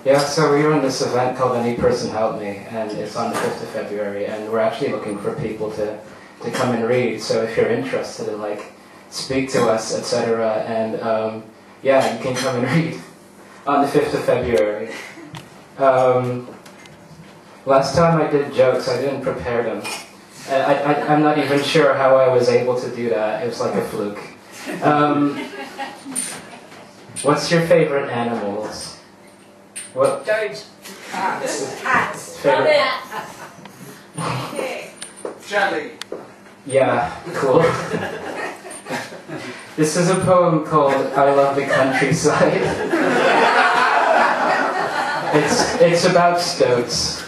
Yeah, so we run this event called Any Person Help Me, and it's on the 5th of February, and we're actually looking for people to come and read, so if you're interested in, like, speak to us, etc., and, yeah, you can come and read on the 5th of February. Last time I did jokes, I didn't prepare them. I'm not even sure how I was able to do that. It was like a fluke. What's your favorite animals? What? Don't. Hats. Favorite? Jelly. Yeah, cool. This is a poem called I Love the Countryside. It's about stoats.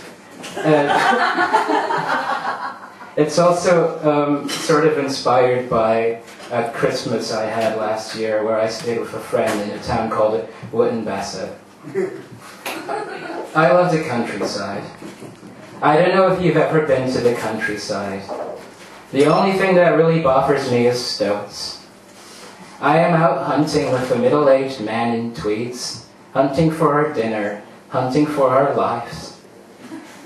It's also sort of inspired by a Christmas I had last year where I stayed with a friend in a town called Wootton Bassett. I love the countryside. I don't know if you've ever been to the countryside. The only thing that really bothers me is stoats. I am out hunting with a middle-aged man in tweeds, hunting for our dinner, hunting for our lives.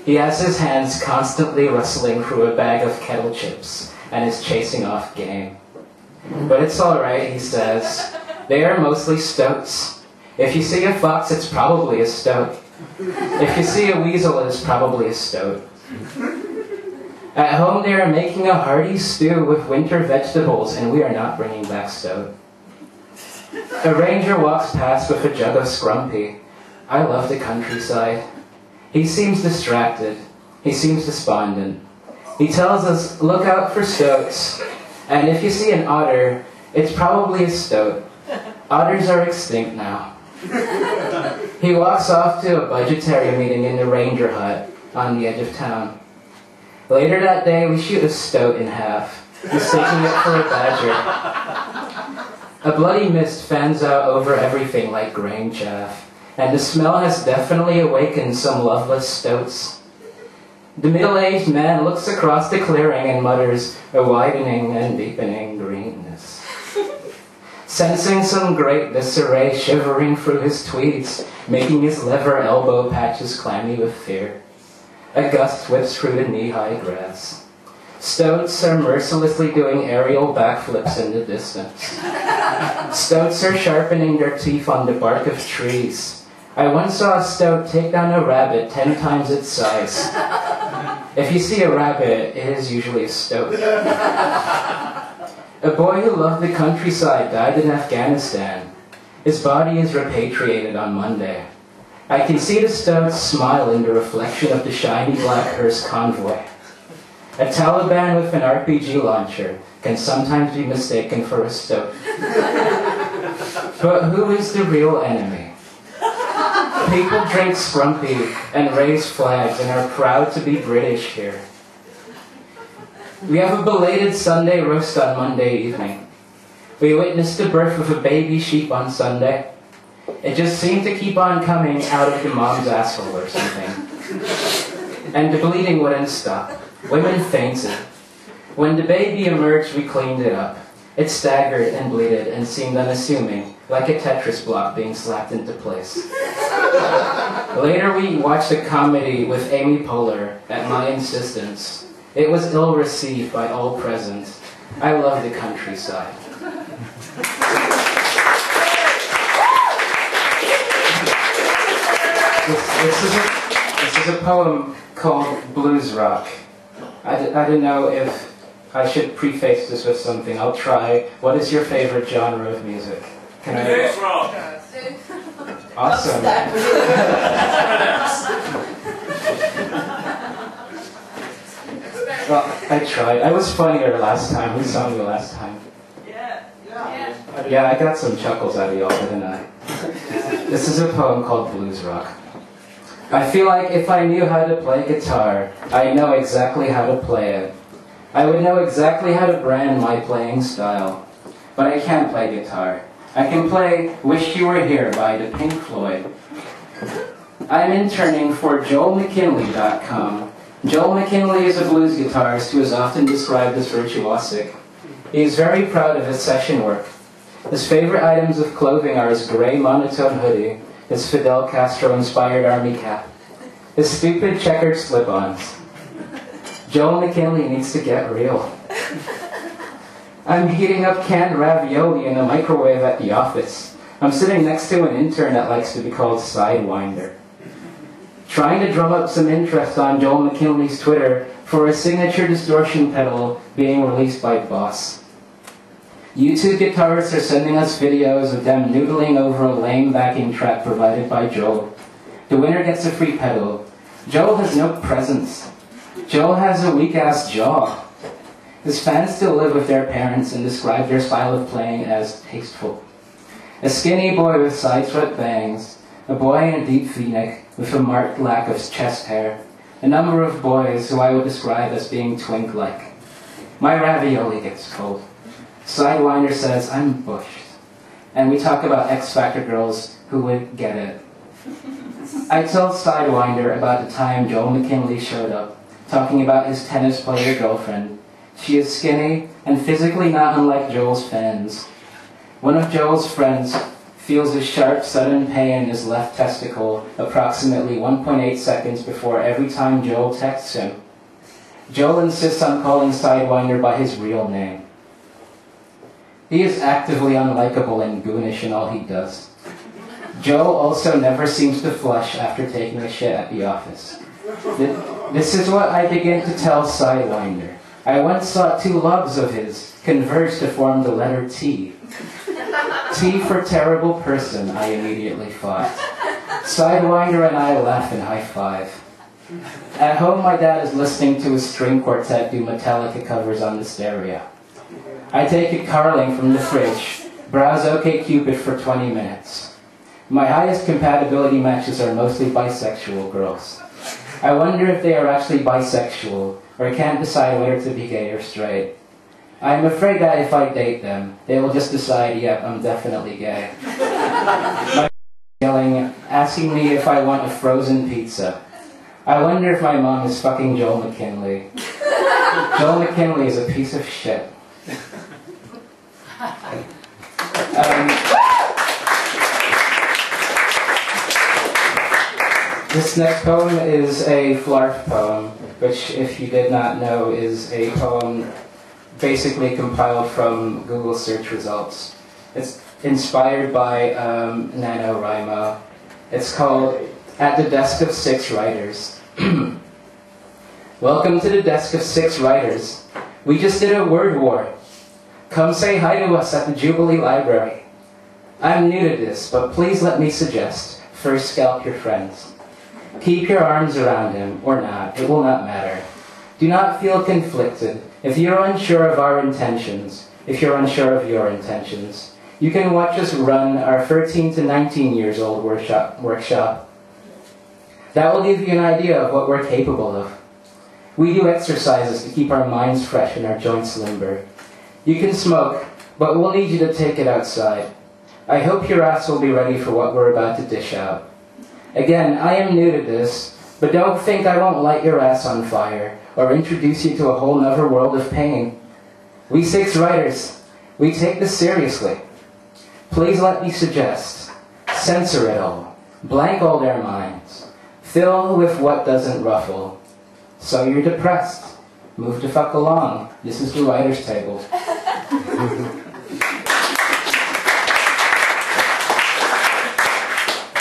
He has his hands constantly rustling through a bag of kettle chips and is chasing off game. But it's alright, he says. They are mostly stoats. If you see a fox, it's probably a stoat. If you see a weasel, it's probably a stoat. At home, they are making a hearty stew with winter vegetables, and we are not bringing back stoat. A ranger walks past with a jug of scrumpy. I love the countryside. He seems distracted. He seems despondent. He tells us, look out for stoats. And if you see an otter, it's probably a stoat. Otters are extinct now. He walks off to a budgetary meeting in the ranger hut on the edge of town. Later that day, we shoot a stoat in half, mistaking it for a badger. A bloody mist fans out over everything like grain chaff, and the smell has definitely awakened some loveless stoats. The middle-aged man looks across the clearing and mutters a widening and deepening greenness. Sensing some great disarray shivering through his tweeds, making his leather elbow patches clammy with fear. A gust whips through the knee-high grass. Stoats are mercilessly doing aerial backflips in the distance. Stoats are sharpening their teeth on the bark of trees. I once saw a stoat take down a rabbit 10 times its size. If you see a rabbit, it is usually a stoat. A boy who loved the countryside died in Afghanistan. His body is repatriated on Monday. I can see the stoats smile in the reflection of the shiny black hearse convoy. A Taliban with an RPG launcher can sometimes be mistaken for a stoat. But who is the real enemy? People drink scrumpy and raise flags and are proud to be British here. We have a belated Sunday roast on Monday evening. We witnessed the birth of a baby sheep on Sunday. It just seemed to keep on coming out of the mom's asshole or something. And the bleeding wouldn't stop. Women fainted. When the baby emerged, we cleaned it up. It staggered and bleated and seemed unassuming, like a Tetris block being slapped into place. Later we watched a comedy with Amy Poehler at my insistence. It was ill-received by all present. I love the countryside. This is a poem called Blues Rock. I don't know if I should preface this with something. I'll try. What is your favorite genre of music? Can I? Blues rock. Awesome. Well, I tried. I was funnier last time. Who saw me last time? Yeah, I got some chuckles out of y'all, didn't I? This is a poem called Blues Rock. I feel like if I knew how to play guitar, I know exactly how to play it. I would know exactly how to brand my playing style. But I can't play guitar. I can play Wish You Were Here by the Pink Floyd. I'm interning for JoelMcKinley.com. Joel McKinley is a blues guitarist who is often described as virtuosic. He is very proud of his session work. His favorite items of clothing are his gray monotone hoodie, his Fidel Castro-inspired army cap, his stupid checkered slip-ons. Joel McKinley needs to get real. I'm heating up canned ravioli in the microwave at the office. I'm sitting next to an intern that likes to be called Sidewinder. Trying to drum up some interest on Joel McKinley's Twitter for a signature distortion pedal being released by Boss. YouTube guitarists are sending us videos of them noodling over a lame backing track provided by Joel. The winner gets a free pedal. Joel has no presence. Joel has a weak-ass jaw. His fans still live with their parents and describe their style of playing as tasteful. A skinny boy with side-swept bangs, a boy in a deep v-neck with a marked lack of chest hair, a number of boys who I would describe as being twink-like. My ravioli gets cold. Sidewinder says I'm bushed, and we talk about X Factor girls who would get it. I tell Sidewinder about the time Joel McKinley showed up, talking about his tennis player girlfriend. She is skinny and physically not unlike Joel's fans. One of Joel's friends feels a sharp, sudden pain in his left testicle approximately 1.8 seconds before every time Joel texts him. Joel insists on calling Sidewinder by his real name. He is actively unlikable and goonish in all he does. Joel also never seems to flush after taking a shit at the office. This is what I begin to tell Sidewinder. I once saw two loves of his converge to form the letter T. T for terrible person, I immediately thought. Sidewinder and I laugh and high-five. At home, my dad is listening to his string quartet do Metallica covers on the stereo. I take a Carling from the fridge, browse OkCupid for 20 minutes. My highest compatibility matches are mostly bisexual girls. I wonder if they are actually bisexual, or can't decide whether to be gay or straight. I am afraid that if I date them, they will just decide, yep, I'm definitely gay. My yelling, asking me if I want a frozen pizza. I wonder if my mom is fucking Joel McKinley. Joel McKinley is a piece of shit. This next poem is a Flarf poem, which, if you did not know, is a poem basically compiled from Google search results. It's inspired by NaNoWriMo. It's called At the Desk of Six Writers. Welcome to the Desk of Six Writers. We just did a word war. Come say hi to us at the Jubilee Library. I'm new to this, but please let me suggest, first scalp your friends. Keep your arms around him, or not, it will not matter. Do not feel conflicted. If you're unsure of our intentions, if you're unsure of your intentions, you can watch us run our 13 to 19 years old workshop. That will give you an idea of what we're capable of. We do exercises to keep our minds fresh and our joints limber. You can smoke, but we'll need you to take it outside. I hope your ass will be ready for what we're about to dish out. Again, I am new to this, but don't think I won't light your ass on fire or introduce you to a whole nother world of pain. We six writers, we take this seriously. Please let me suggest, censor it all, blank all their minds, fill with what doesn't ruffle. So you're depressed. Move the fuck along. This is the writer's table.